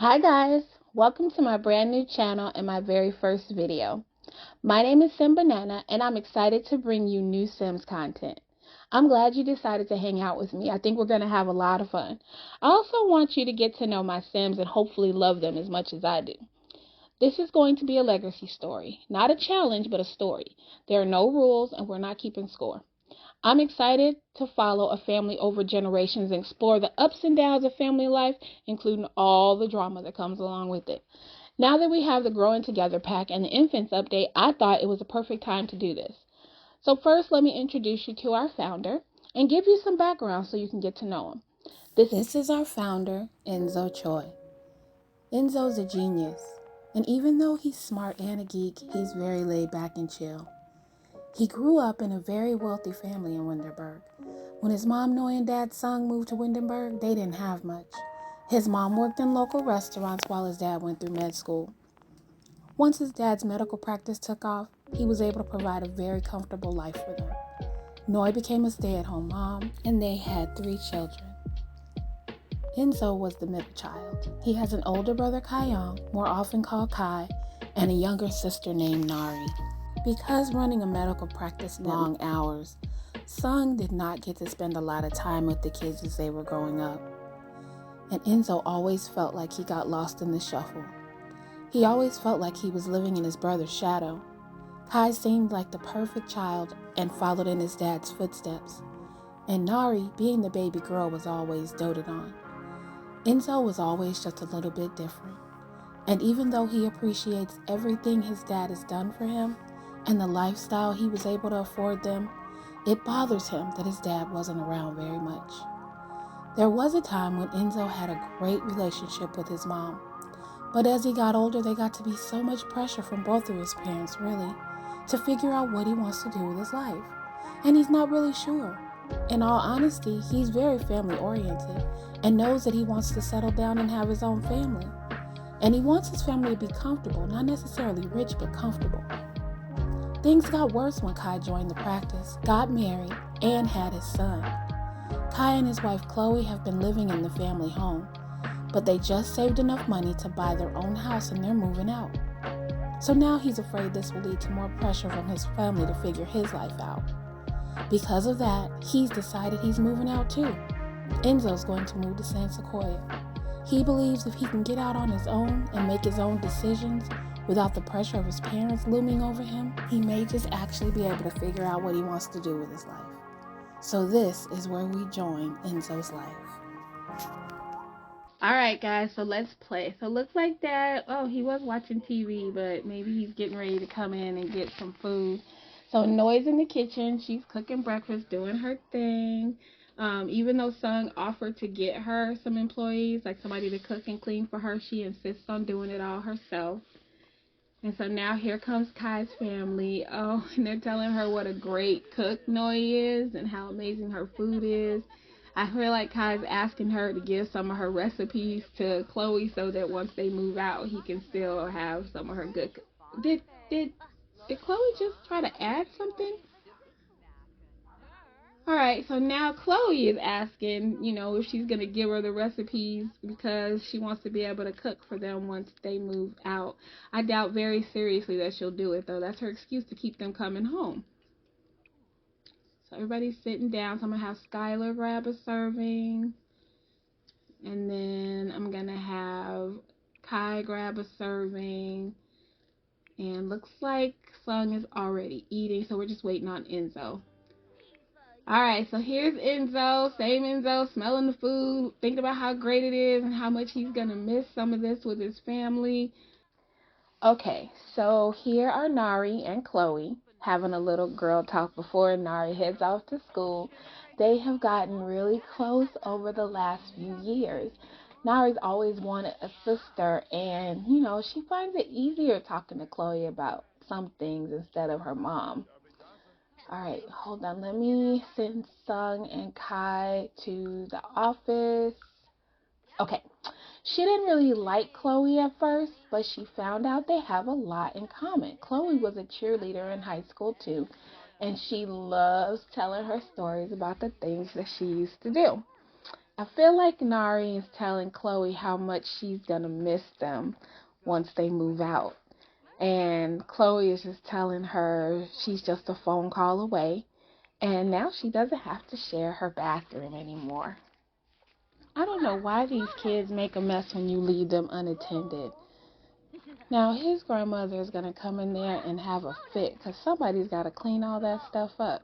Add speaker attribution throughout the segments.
Speaker 1: Hi guys, welcome to my brand new channel and my very first video. My name is Sim Banana and I'm excited to bring you new Sims content. I'm glad you decided to hang out with me. I think we're going to have a lot of fun. I also want you to get to know my Sims and hopefully love them as much as I do. This is going to be a legacy story, not a challenge but a story. There are no rules and we're not keeping score. I'm excited to follow a family over generations and explore the ups and downs of family life, including all the drama that comes along with it. Now that we have the Growing Together pack and the Infants update, I thought it was a perfect time to do this. So first, let me introduce you to our founder and give you some background so you can get to know him. This is our founder, Enzo Choi. Enzo's a genius, and even though he's smart and a geek, he's very laid back and chill. He grew up in a very wealthy family in Windenburg. When his mom, Noy, and dad, Sung, moved to Windenburg, they didn't have much. His mom worked in local restaurants while his dad went through med school. Once his dad's medical practice took off, he was able to provide a very comfortable life for them. Noy became a stay-at-home mom, and they had 3 children. Enzo was the middle child. He has an older brother, Kyong, more often called Kai, and a younger sister named Nari. Because running a medical practice long hours, Sung did not get to spend a lot of time with the kids as they were growing up. And Enzo always felt like he got lost in the shuffle. He always felt like he was living in his brother's shadow. Kai seemed like the perfect child and followed in his dad's footsteps. And Nari, being the baby girl, was always doted on. Enzo was always just a little bit different. And even though he appreciates everything his dad has done for him, and the lifestyle he was able to afford them, it bothers him that his dad wasn't around very much. There was a time when Enzo had a great relationship with his mom, but as he got older, they got to be so much pressure from both of his parents, really, to figure out what he wants to do with his life. And he's not really sure. In all honesty, he's very family oriented and knows that he wants to settle down and have his own family. And he wants his family to be comfortable, not necessarily rich, but comfortable. Things got worse when Kai joined the practice, got married, and had his son. Kai and his wife Chloe have been living in the family home, but they just saved enough money to buy their own house and they're moving out. So now he's afraid this will lead to more pressure from his family to figure his life out. Because of that, he's decided he's moving out too. Enzo's going to move to San Sequoia. He believes if he can get out on his own and make his own decisions without the pressure of his parents looming over him, he may just actually be able to figure out what he wants to do with his life. So this is where we join Enzo's life. Alright guys, so let's play. So it looks like that, he was watching TV, but maybe he's getting ready to come in and get some food. So Noy's in the kitchen, she's cooking breakfast, doing her thing. Even though Sung offered to get her some employees, like somebody to cook and clean for her, she insists on doing it all herself. And so now here comes Kai's family. Oh, and they're telling her what a great cook Noi is and how amazing her food is. I feel like Kai's asking her to give some of her recipes to Chloe so that once they move out, he can still have some of her good. Did Chloe just try to add something? Alright, so now Chloe is asking, if she's going to give her the recipes because she wants to be able to cook for them once they move out. I doubt very seriously that she'll do it, though. That's her excuse to keep them coming home. So everybody's sitting down. So I'm going to have Skylar grab a serving. And then I'm going to have Kai grab a serving. And looks like Sung is already eating, so we're just waiting on Enzo. Alright, so here's Enzo, same Enzo, smelling the food, thinking about how great it is and how much he's going to miss some of this with his family. Okay, so here are Nari and Chloe having a little girl talk before Nari heads off to school. They have gotten really close over the last few years. Nari's always wanted a sister, and, she finds it easier talking to Chloe about some things instead of her mom. Alright, hold on. Let me send Sung and Kai to the office. Okay. She didn't really like Chloe at first, but she found out they have a lot in common. Chloe was a cheerleader in high school too, and she loves telling her stories about the things that she used to do. I feel like Nari is telling Chloe how much she's gonna miss them once they move out. And Chloe is just telling her she's just a phone call away. And now she doesn't have to share her bathroom anymore. I don't know why these kids make a mess when you leave them unattended. Now his grandmother is going to come in there and have a fit because somebody's got to clean all that stuff up.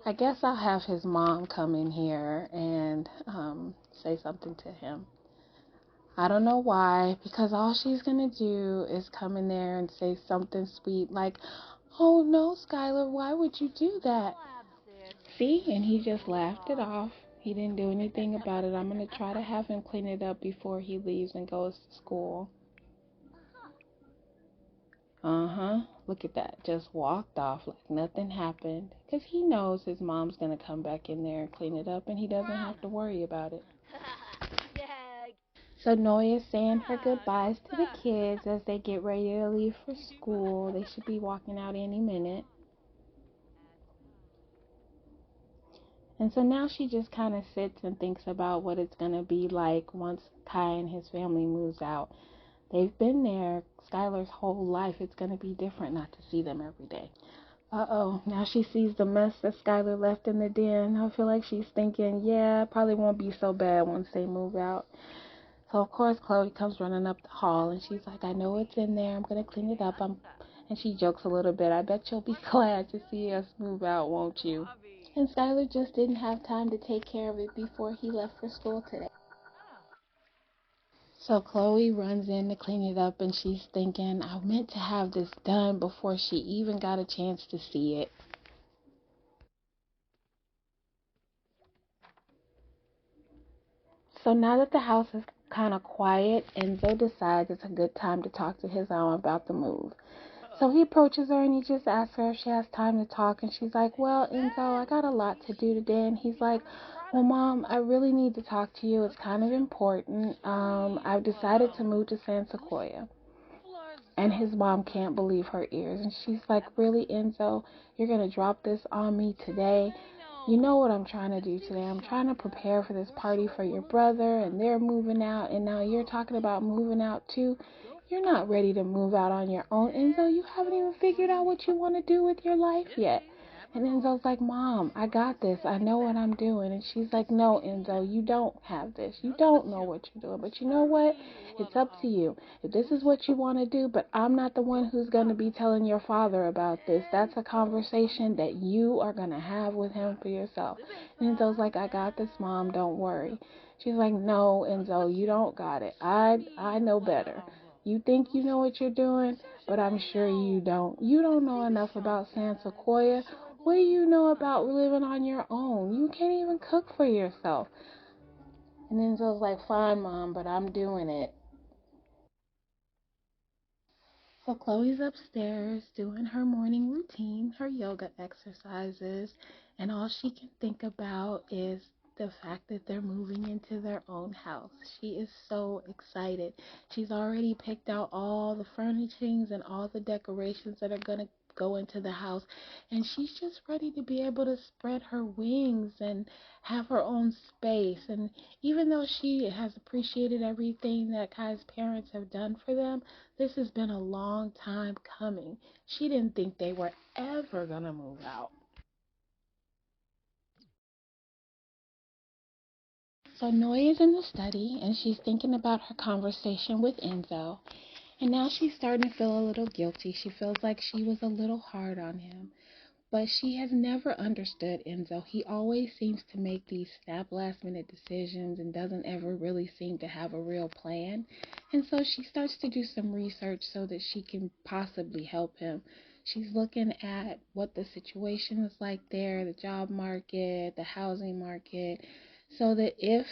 Speaker 1: I guess I'll have his mom come in here and say something to him. I don't know why, because all she's going to do is come in there and say something sweet like, "Oh no, Skylar, why would you do that?" See, and he just laughed it off. He didn't do anything about it. I'm going to try to have him clean it up before he leaves and goes to school. Look at that. Just walked off like nothing happened. Because he knows his mom's going to come back in there and clean it up, and he doesn't have to worry about it. So Noya's saying her goodbyes to the kids as they get ready to leave for school. They should be walking out any minute. And so now she just kind of sits and thinks about what it's going to be like once Kai and his family moves out. They've been there Skylar's whole life. It's going to be different not to see them every day. Uh-oh, now she sees the mess that Skylar left in the den. I feel like she's thinking, yeah, it probably won't be so bad once they move out. So, of course, Chloe comes running up the hall, and she's like, "I know it's in there. I'm going to clean it up." And she jokes a little bit. "I bet you'll be glad to see us move out, won't you?" And Skylar just didn't have time to take care of it before he left for school today. So Chloe runs in to clean it up, and she's thinking, I meant to have this done before she even got a chance to see it. So now that the house is kind of quiet, Enzo decides it's a good time to talk to his aunt about the move. So he approaches her and he just asks her if she has time to talk. And she's like, "Well, Enzo, I got a lot to do today." And he's like, "Well, Mom, I really need to talk to you. It's kind of important. I've decided to move to San Sequoia." And his mom can't believe her ears. And she's like, "Really, Enzo? You're going to drop this on me today? You know what I'm trying to do today. I'm trying to prepare for this party for your brother, and they're moving out, and now you're talking about moving out too. You're not ready to move out on your own, Enzo. You haven't even figured out what you want to do with your life yet." And Enzo's like, "Mom, I got this. I know what I'm doing." And she's like, "No, Enzo, you don't have this. You don't know what you're doing. But you know what? It's up to you. If this is what you want to do, but I'm not the one who's going to be telling your father about this. That's a conversation that you are going to have with him for yourself." And Enzo's like, "I got this, Mom. Don't worry." She's like, "No, Enzo, you don't got it. I know better. You think you know what you're doing, but I'm sure you don't. You don't know enough about San Sequoia. What do you know about living on your own? You can't even cook for yourself." And Enzo's like, "Fine, Mom, but I'm doing it." So Chloe's upstairs doing her morning routine, her yoga exercises, and all she can think about is the fact that they're moving into their own house. She is so excited. She's already picked out all the furnishings and all the decorations that are going to go into the house, and she's just ready to be able to spread her wings and have her own space. And even though she has appreciated everything that Kai's parents have done for them, this has been a long time coming. She didn't think they were ever going to move out. So Noya's in the study, and she's thinking about her conversation with Enzo. And now she's starting to feel a little guilty. She feels like she was a little hard on him. But she has never understood Enzo. He always seems to make these snap last minute decisions and doesn't ever really seem to have a real plan. And so she starts to do some research so that she can possibly help him. She's looking at what the situation is like there, the job market, the housing market, so that if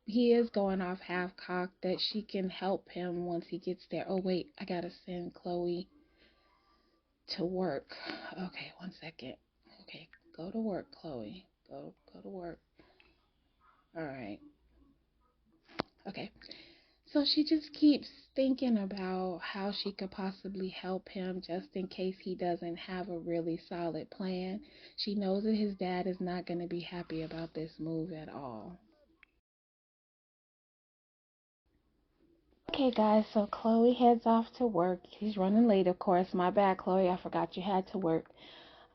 Speaker 1: he is going off half cocked, that she can help him once he gets there. Oh wait, I gotta send Chloe to work. Okay, 1 second. Okay, go to work, Chloe. Go to work. All right. Okay. So she just keeps thinking about how she could possibly help him just in case he doesn't have a really solid plan. She knows that his dad is not going to be happy about this move at all. Okay, guys, so Chloe heads off to work. She's running late, of course. My bad, Chloe. I forgot you had to work.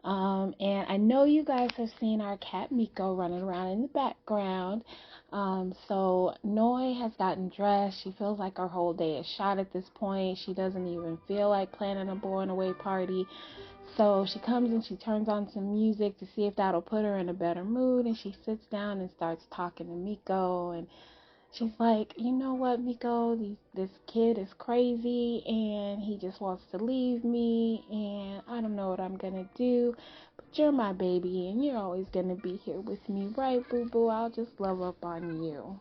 Speaker 1: And I know you guys have seen our cat Miko running around in the background. So Noi has gotten dressed. She feels like her whole day is shot at this point. She doesn't even feel like planning a going away party. So she comes and she turns on some music to see if that'll put her in a better mood. And she sits down and starts talking to Miko. And she's like, you know what, Miko, this kid is crazy and he just wants to leave me and I don't know what I'm going to do. But you're my baby and you're always going to be here with me, right, boo-boo? I'll just love up on you.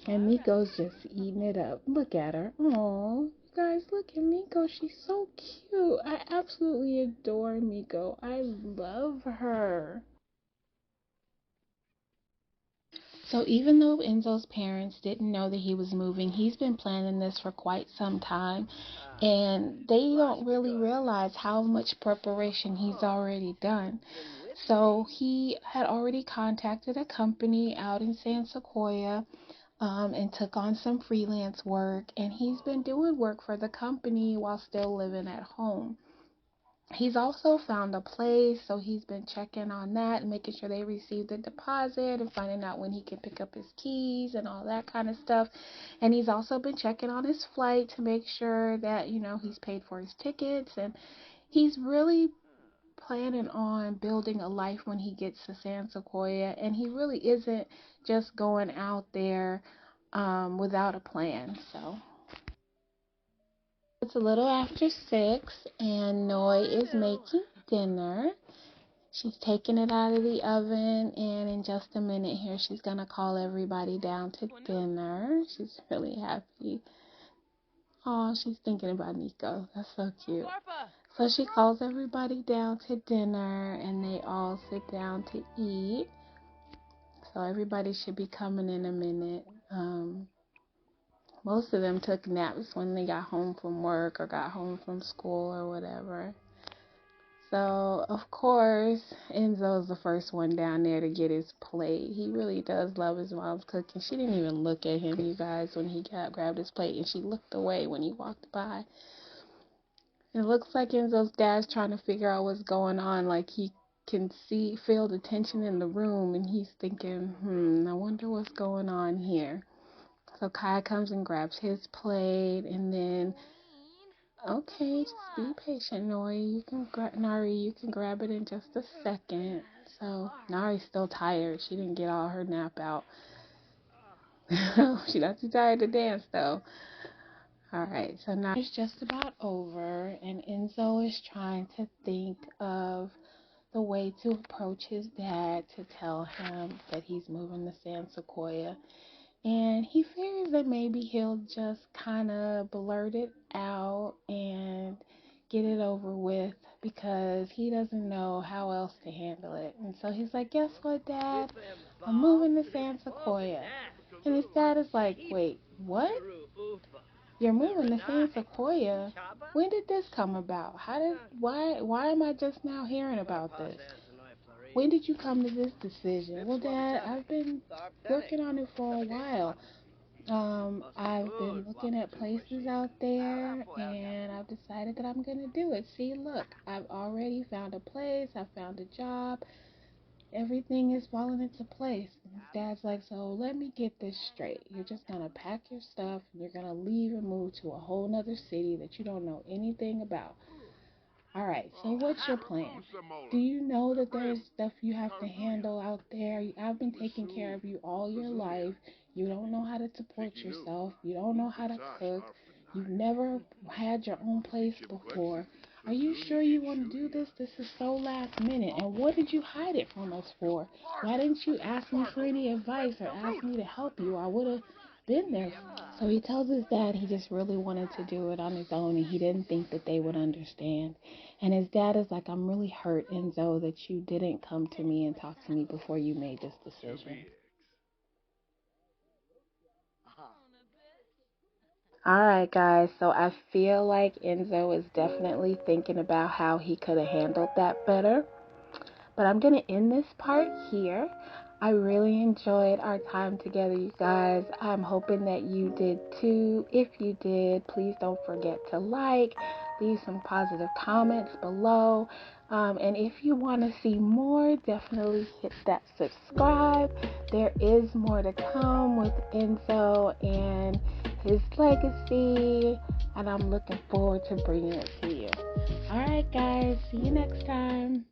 Speaker 1: And Miko's just eating it up. Look at her. Aww. You guys, look at Miko. She's so cute. I absolutely adore Miko. I love her. So even though Enzo's parents didn't know that he was moving, he's been planning this for quite some time, and they don't really realize how much preparation he's already done. So he had already contacted a company out in San Sequoia, and took on some freelance work, and he's been doing work for the company while still living at home. He's also found a place, so he's been checking on that and making sure they receive the deposit and finding out when he can pick up his keys and all that kind of stuff. And he's also been checking on his flight to make sure that, he's paid for his tickets. And he's really planning on building a life when he gets to San Sequoia. And he really isn't just going out there without a plan. So it's a little after 6, and Noi is making dinner. She's taking it out of the oven, and in just a minute here, she's going to call everybody down to dinner. She's really happy. Oh, she's thinking about Nico. That's so cute. So she calls everybody down to dinner, and they all sit down to eat. So everybody should be coming in a minute. Most of them took naps when they got home from work or got home from school or whatever. So, of course, Enzo's the first one down there to get his plate. He really does love his mom's cooking. She didn't even look at him, you guys, when he grabbed his plate, and she looked away when he walked by. It looks like Enzo's dad's trying to figure out what's going on. Like he can feel the tension in the room, and he's thinking, I wonder what's going on here. So Kai comes and grabs his plate, and then, okay, just be patient, Nori. Nari, you can grab it in just a second. So Nari's still tired. She didn't get all her nap out. She's not too tired to dance though. All right, so now it's just about over, and Enzo is trying to think of the way to approach his dad to tell him that he's moving to San Sequoia. And he figures that maybe he'll just kind of blurt it out and get it over with because he doesn't know how else to handle it. And so he's like, guess what, Dad? I'm moving to San Sequoia. And his dad is like, wait, what? You're moving to San Sequoia? When did this come about? Why am I just now hearing about this? When did you come to this decision? Well, Dad, I've been working on it for a while. I've been looking at places out there, and I've decided that I'm gonna do it. See, look, I've already found a place. I found a job. Everything is falling into place. And his dad's like, so let me get this straight. You're just gonna pack your stuff, and you're gonna leave and move to a whole nother city that you don't know anything about. All right, so what's your plan? Do you know that there's stuff you have to handle out there? I've been taking care of you all your life. You don't know how to support yourself. You don't know how to cook. You've never had your own place before. Are you sure you want to do this? This is so last minute. And what did you hide it from us for? Why didn't you ask me for any advice or ask me to help you? I would have been there. So he tells his dad he just really wanted to do it on his own, and he didn't think that they would understand. And his dad is like, I'm really hurt, Enzo, that you didn't come to me and talk to me before you made this decision. Alright guys, so I feel like Enzo is definitely thinking about how he could have handled that better. But I'm going to end this part here. I really enjoyed our time together, you guys. I'm hoping that you did too. If you did, please don't forget to like, leave some positive comments below. And if you want to see more, definitely hit that subscribe. There is more to come with Enzo and his legacy, and I'm looking forward to bringing it to you. Alright guys, see you next time.